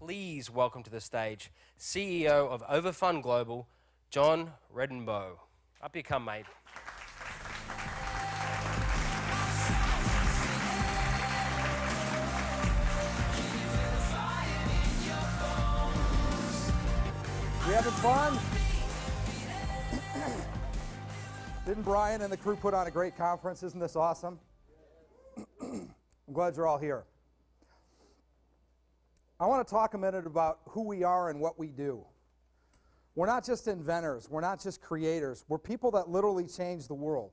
please welcome to the stage CEO of Overfund Global, John Redenbo. Up you come, mate. We having fun? Didn't Brian and the crew put on a great conference? Isn't this awesome? I'm glad you're all here. I want to talk a minute about who we are and what we do. We're not just inventors. We're not just creators. We're people that literally change the world.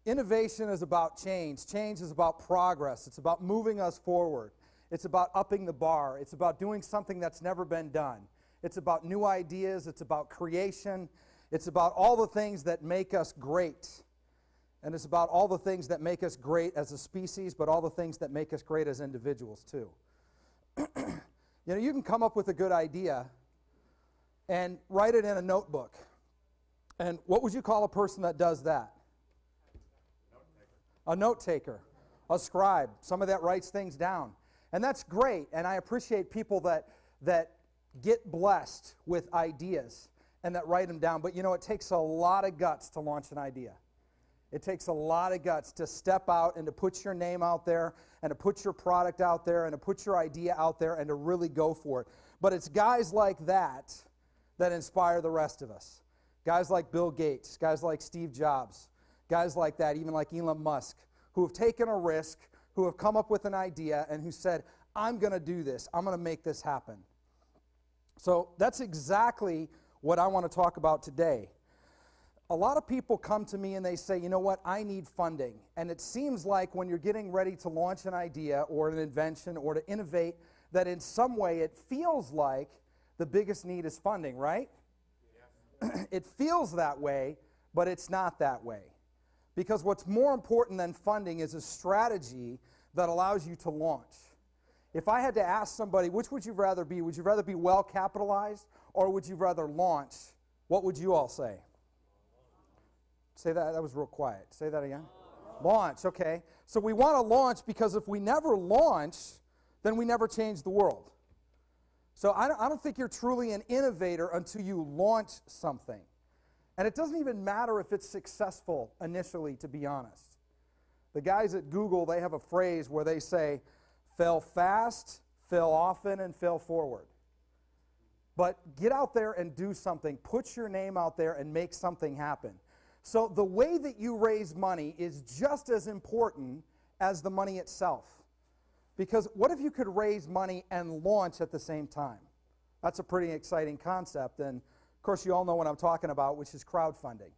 Innovation is about change. Change is about progress. It's about moving us forward. It's about upping the bar. It's about doing something that's never been done. It's about new ideas. It's about creation. It's about all the things that make us great. And it's about all the things that make us great as a species, but all the things that make us great as individuals too. You know, you can come up with a good idea and write it in a notebook. And what would you call a person that does that? A note taker, a scribe, somebody that writes things down. And that's great, and I appreciate people that get blessed with ideas and that write them down. But you know, it takes a lot of guts to launch an idea. It takes a lot of guts to step out and to put your name out there and to put your product out there and to put your idea out there and to really go for it. But it's guys like that that inspire the rest of us. Guys like Bill Gates, guys like Steve Jobs, guys like that, even like Elon Musk, who have taken a risk, who have come up with an idea and who said, I'm going to do this. I'm going to make this happen. So that's exactly what I want to talk about today. A lot of people come to me and they say, you know what, I need funding. And it seems like when you're getting ready to launch an idea or an invention or to innovate, that in some way it feels like the biggest need is funding, right? Yeah. It feels that way, but it's not that way. Because what's more important than funding is a strategy that allows you to launch. If I had to ask somebody, which would you rather be? Would you rather be well capitalized or would you rather launch? What would you all say? Say that. That was real quiet. Say that again. Launch, okay. So we want to launch because if we never launch, then we never change the world. So I don't think you're truly an innovator until you launch something. And it doesn't even matter if it's successful initially, to be honest. The guys at Google, they have a phrase where they say, fail fast, fail often, and fail forward. But get out there and do something. Put your name out there and make something happen. So the way that you raise money is just as important as the money itself. Because what if you could raise money and launch at the same time? That's a pretty exciting concept. And of course, you all know what I'm talking about, which is crowdfunding.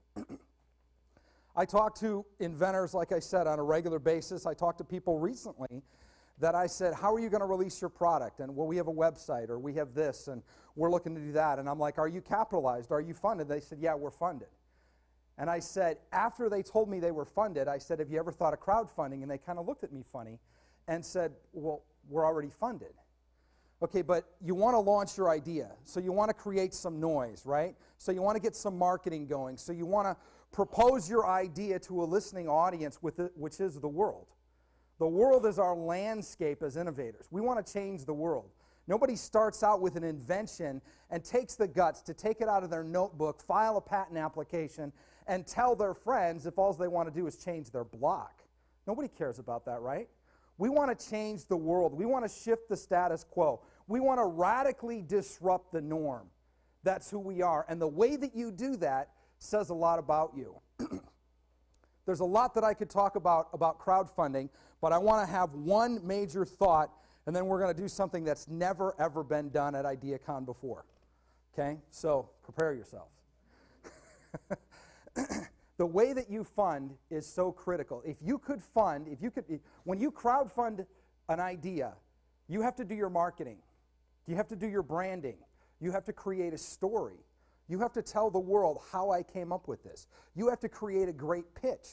I talk to inventors, like I said, on a regular basis. I talked to people recently that I said, how are you going to release your product? And well, we have a website, or we have this, and we're looking to do that. And I'm like, are you capitalized? Are you funded? They said, yeah, we're funded. And I said, after they told me they were funded, I said, have you ever thought of crowdfunding? And they kind of looked at me funny and said, well, we're already funded. Okay, but you want to launch your idea. So you want to create some noise, right? So you want to get some marketing going. So you want to propose your idea to a listening audience, which is the world. The world is our landscape as innovators. We want to change the world. Nobody starts out with an invention and takes the guts to take it out of their notebook, file a patent application, and tell their friends if all they want to do is change their block. Nobody cares about that, right? We want to change the world. We want to shift the status quo. We want to radically disrupt the norm. That's who we are. And the way that you do that says a lot about you. There's a lot that I could talk about crowdfunding, but I want to have one major thought, and then we're going to do something that's never, ever been done at IDEAcon before. Okay? So prepare yourselves. The way that you fund is so critical. If you could fund, when you crowdfund an idea, you have to do your marketing. You have to do your branding. You have to create a story. You have to tell the world how I came up with this. You have to create a great pitch.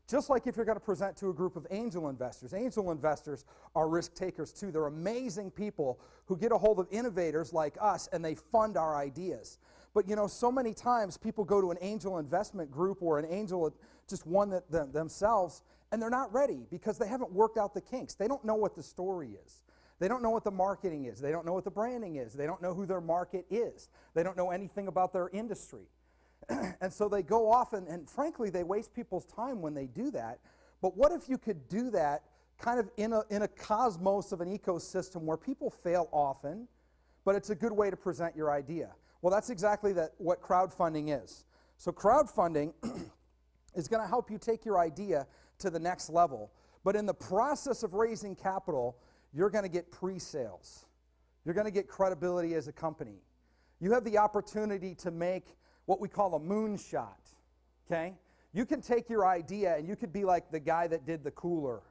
Just like if you're going to present to a group of angel investors. Angel investors are risk takers too. They're amazing people who get a hold of innovators like us and they fund our ideas. But you know, so many times people go to an angel investment group or an angel, just one themselves, and they're not ready because they haven't worked out the kinks. They don't know what the story is. They don't know what the marketing is. They don't know what the branding is. They don't know who their market is. They don't know anything about their industry. And so they go off, and frankly, they waste people's time when they do that. But what if you could do that kind of in a cosmos of an ecosystem where people fail often, but it's a good way to present your idea? Well, that's exactly what crowdfunding is. So crowdfunding is going to help you take your idea to the next level. But in the process of raising capital, you're going to get pre-sales. You're going to get credibility as a company. You have the opportunity to make what we call a moonshot, okay? You can take your idea and you could be like the guy that did the cooler,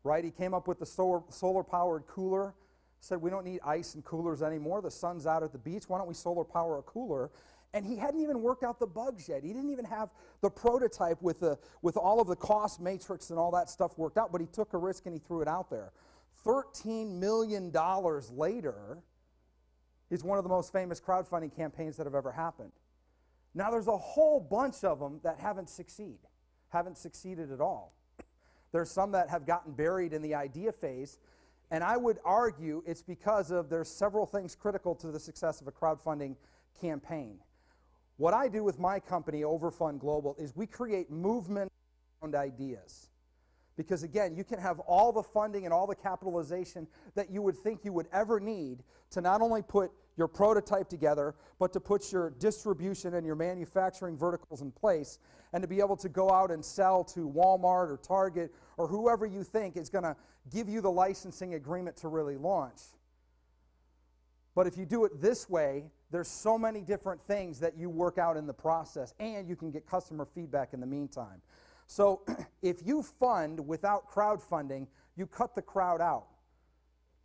right? He came up with the solar-powered cooler, said we don't need ice and coolers anymore. The sun's out at the beach. Why don't we solar power a cooler? And he hadn't even worked out the bugs yet. He didn't even have the prototype with all of the cost matrix and all that stuff worked out, but he took a risk and he threw it out there. $13 million later is one of the most famous crowdfunding campaigns that have ever happened. Now there's a whole bunch of them that haven't succeeded at all. There's some that have gotten buried in the idea phase, and I would argue it's because there's several things critical to the success of a crowdfunding campaign. What I do with my company, Overfund Global, is we create movement around ideas. Because again, you can have all the funding and all the capitalization that you would think you would ever need to not only put your prototype together, but to put your distribution and your manufacturing verticals in place, and to be able to go out and sell to Walmart or Target or whoever you think is going to give you the licensing agreement to really launch. But if you do it this way, there's so many different things that you work out in the process, and you can get customer feedback in the meantime. So if you fund without crowdfunding, you cut the crowd out.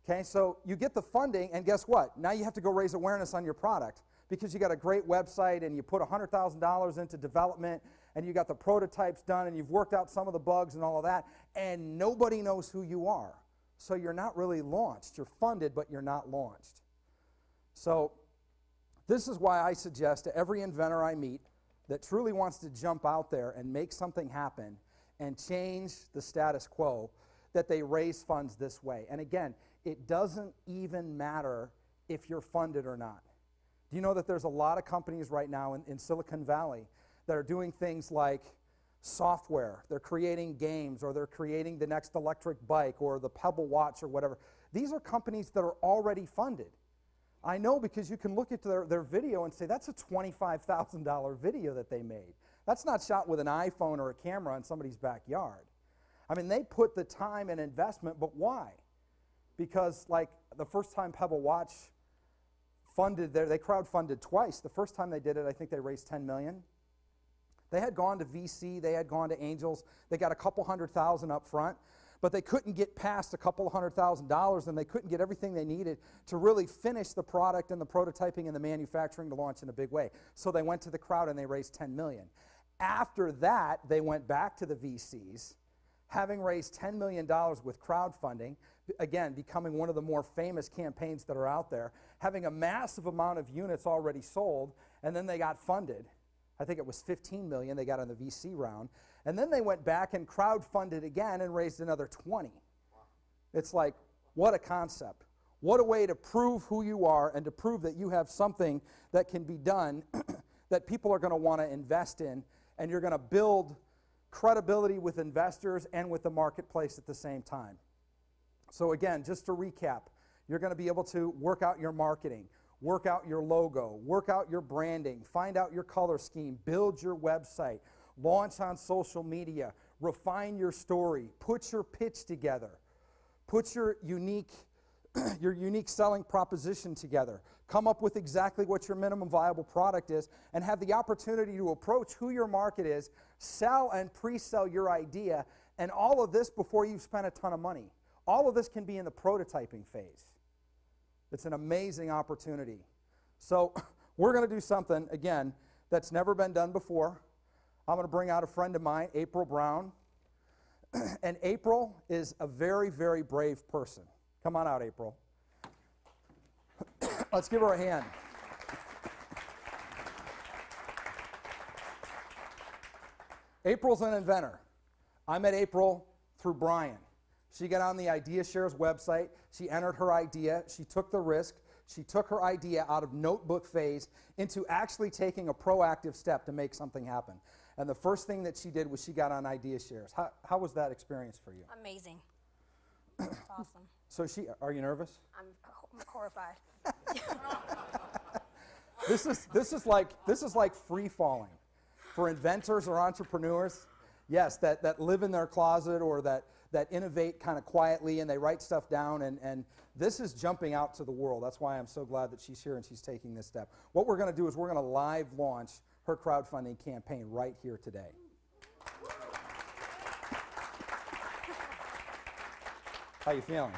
Okay, so you get the funding, and guess what? Now you have to go raise awareness on your product because you got a great website and you put $100,000 into development and you got the prototypes done and you've worked out some of the bugs and all of that, and nobody knows who you are. So you're not really launched. You're funded, but you're not launched. So this is why I suggest to every inventor I meet that truly wants to jump out there and make something happen and change the status quo, that they raise funds this way. And again, it doesn't even matter if you're funded or not. Do you know that there's a lot of companies right now in Silicon Valley that are doing things like software, they're creating games, or they're creating the next electric bike or the Pebble watch or whatever. These are companies that are already funded. I know because you can look at their video and say, that's a $25,000 video that they made. That's not shot with an iPhone or a camera in somebody's backyard. I mean, they put the time and investment, but why? Because like the first time Pebble Watch funded they crowdfunded twice. The first time they did it, I think they raised $10 million. They had gone to VC, they had gone to angels, they got a couple $100,000 up front, but they couldn't get past a couple $100,000, and they couldn't get everything they needed to really finish the product and the prototyping and the manufacturing to launch in a big way. So they went to the crowd and they raised $10 million. After that, they went back to the VCs, having raised $10 million with crowdfunding, again, becoming one of the more famous campaigns that are out there, having a massive amount of units already sold, and then they got funded. I think it was $15 million they got on the VC round. And then they went back and crowdfunded again and raised another 20. It's like, what a concept. What a way to prove who you are and to prove that you have something that can be done that people are going to want to invest in, and you're going to build credibility with investors and with the marketplace at the same time. So again, just to recap, you're going to be able to work out your marketing, work out your logo, work out your branding, find out your color scheme, build your website, launch on social media, refine your story, put your pitch together, put your unique selling proposition together, come up with exactly what your minimum viable product is, and have the opportunity to approach who your market is, sell and pre-sell your idea, and all of this before you've spent a ton of money. All of this can be in the prototyping phase. It's an amazing opportunity. So we're going to do something, again, that's never been done before. I'm going to bring out a friend of mine, April Brown. And April is a very, very brave person. Come on out, April. Let's give her a hand. April's an inventor. I met April through Brian. She got on the IDEAshare's website. She entered her idea. She took the risk. She took her idea out of notebook phase into actually taking a proactive step to make something happen. And the first thing that she did was she got on IDEAshares. How was that experience for you? Amazing. It's awesome. So are you nervous? I'm horrified. This is like free falling for inventors or entrepreneurs. Yes, that live in their closet or that innovate kind of quietly and they write stuff down, and this is jumping out to the world. That's why I'm so glad that she's here and she's taking this step. What we're going to do is we're going to live launch her crowdfunding campaign right here today. How you feeling?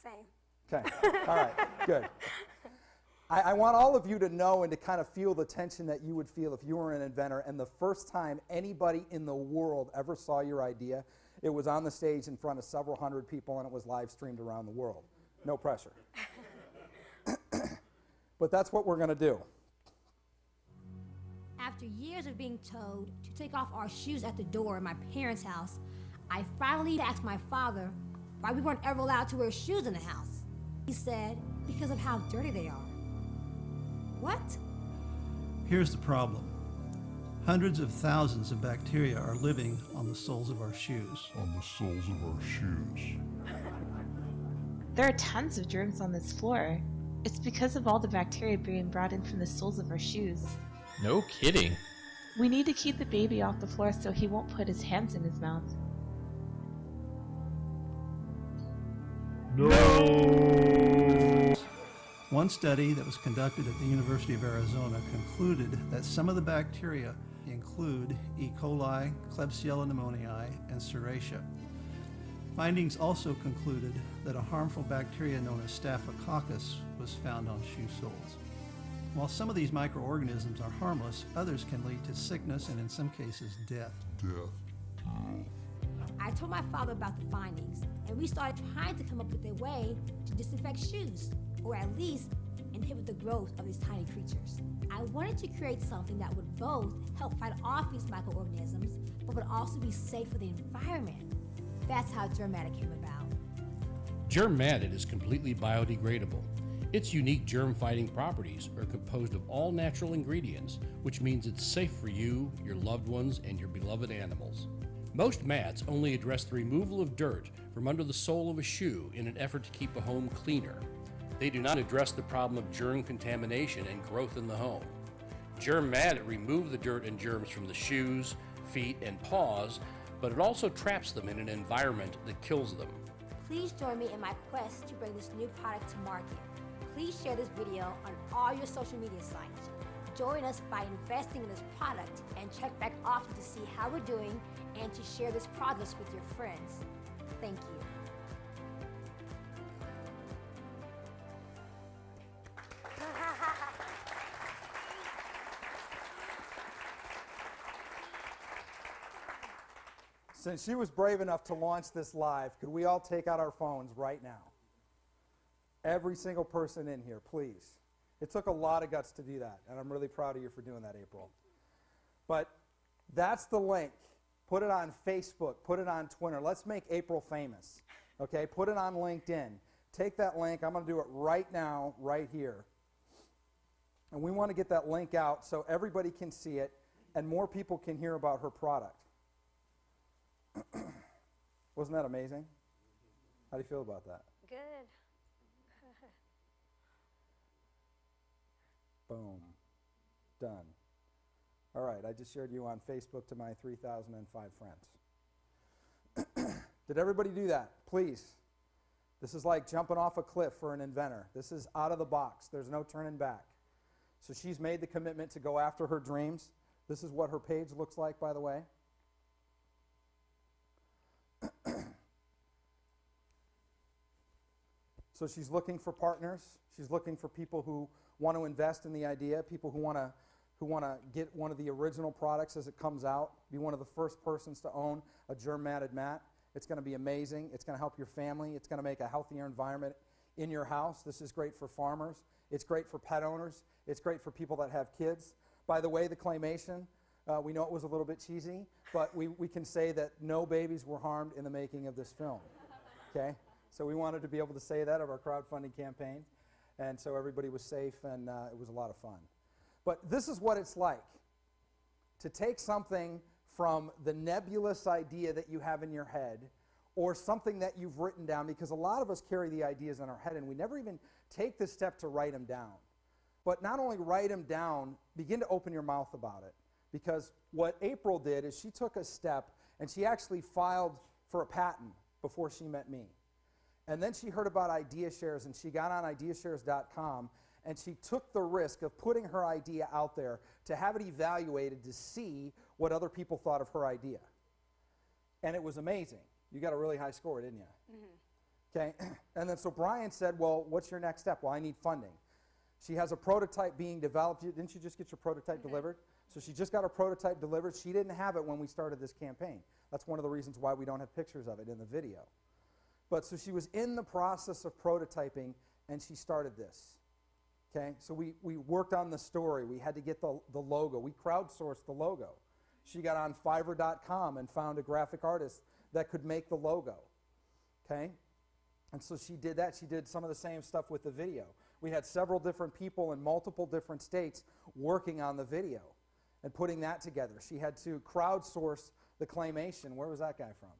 Same. Okay, all right, good. I want all of you to know and to kind of feel the tension that you would feel if you were an inventor and the first time anybody in the world ever saw your idea, it was on the stage in front of several hundred people and it was live streamed around the world. No pressure. But that's what we're going to do. After years of being told to take off our shoes at the door in my parents' house, I finally asked my father why we weren't ever allowed to wear shoes in the house. He said, because of how dirty they are. What? Here's the problem. Hundreds of thousands of bacteria are living on the soles of our shoes. There are tons of germs on this floor. It's because of all the bacteria being brought in from the soles of our shoes. No kidding. We need to keep the baby off the floor so he won't put his hands in his mouth. One study that was conducted at the University of Arizona concluded that some of the bacteria include E. coli, Klebsiella pneumoniae, and Serratia. Findings also concluded that a harmful bacteria known as Staphylococcus was found on shoe soles. While some of these microorganisms are harmless, others can lead to sickness and in some cases death. I told my father about the findings, and we started trying to come up with a way to disinfect shoes, or at least inhibit the growth of these tiny creatures. I wanted to create something that would both help fight off these microorganisms, but would also be safe for the environment. That's how Germatic came about. Germatic is completely biodegradable. Its unique germ-fighting properties are composed of all natural ingredients, which means it's safe for you, your loved ones, and your beloved animals. Most mats only address the removal of dirt from under the sole of a shoe in an effort to keep a home cleaner. They do not address the problem of germ contamination and growth in the home. Germatic removes the dirt and germs from the shoes, feet, and paws, but it also traps them in an environment that kills them. Please join me in my quest to bring this new product to market. Please share this video on all your social media sites. Join us by investing in this product and check back often to see how we're doing and to share this progress with your friends. Thank you. Since she was brave enough to launch this live, could we all take out our phones right now? Every single person in here, please. It took a lot of guts to do that, and I'm really proud of you for doing that, April. But that's the link. Put it on Facebook. Put it on Twitter. Let's make April famous. Okay? Put it on LinkedIn. Take that link. I'm going to do it right now, right here. And we want to get that link out so everybody can see it and more people can hear about her product. Wasn't that amazing? How do you feel about that? Good. Boom. Done. All right, I just shared you on Facebook to my 3,005 friends. Did everybody do that? Please. This is like jumping off a cliff for an inventor. This is out of the box. There's no turning back. So she's made the commitment to go after her dreams. This is what her page looks like, by the way. So she's looking for partners. She's looking for people who want to invest in the idea, people who want to get one of the original products as it comes out, be one of the first persons to own a germ-matted mat. It's going to be amazing. It's going to help your family. It's going to make a healthier environment in your house. This is great for farmers. It's great for pet owners. It's great for people that have kids. By the way, the claymation, we know it was a little bit cheesy, but we can say that no babies were harmed in the making of this film. Okay? So we wanted to be able to say that of our crowdfunding campaign. And so everybody was safe, and it was a lot of fun. But this is what it's like to take something from the nebulous idea that you have in your head or something that you've written down, because a lot of us carry the ideas in our head and we never even take the step to write them down. But not only write them down, begin to open your mouth about it. Because what April did is she took a step and she actually filed for a patent before she met me. And then she heard about IdeaShares and she got on IDEAshares.com and she took the risk of putting her idea out there to have it evaluated to see what other people thought of her idea. And it was amazing. You got a really high score, didn't you? Mm-hmm. Okay, and then so Brian said, well, what's your next step? Well, I need funding. She has a prototype being developed. Didn't you just get your prototype delivered? So she just got her prototype delivered. She didn't have it when we started this campaign. That's one of the reasons why we don't have pictures of it in the video. But so she was in the process of prototyping, and she started this. Okay, so we worked on the story. We had to get the logo. We crowdsourced the logo. She got on Fiverr.com and found a graphic artist that could make the logo. Okay, and so she did that. She did some of the same stuff with the video. We had several different people in multiple different states working on the video and putting that together. She had to crowdsource the claymation. Where was that guy from?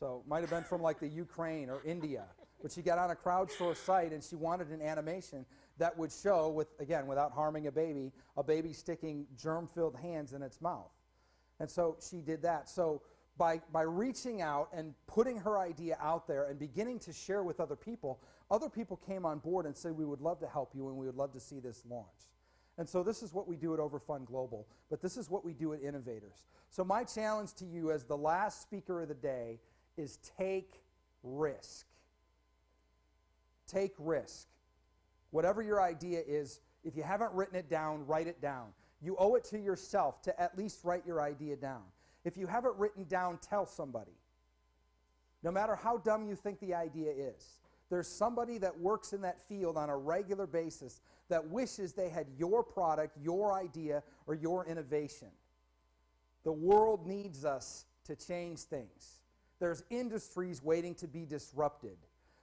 So might have been from like the Ukraine or India. But she got on a crowdsourced site and she wanted an animation that would show, with, again, without harming a baby sticking germ-filled hands in its mouth. And so she did that. So by reaching out and putting her idea out there and beginning to share with other people came on board and said, we would love to help you and we would love to see this launch. And so this is what we do at Overfund Global, but this is what we do at Innovators. So my challenge to you as the last speaker of the day is take risk. Take risk. Whatever your idea is, if you haven't written it down, write it down. You owe it to yourself to at least write your idea down. If you have it written down, tell somebody. No matter how dumb you think the idea is, there's somebody that works in that field on a regular basis that wishes they had your product, your idea, or your innovation. The world needs us to change things. There's industries waiting to be disrupted.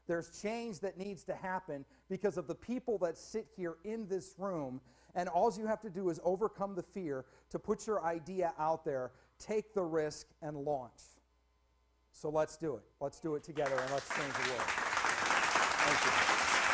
There's change that needs to happen because of the people that sit here in this room, and all you have to do is overcome the fear to put your idea out there, take the risk, and launch. So let's do it. Let's do it together, and let's change the world. Thank you.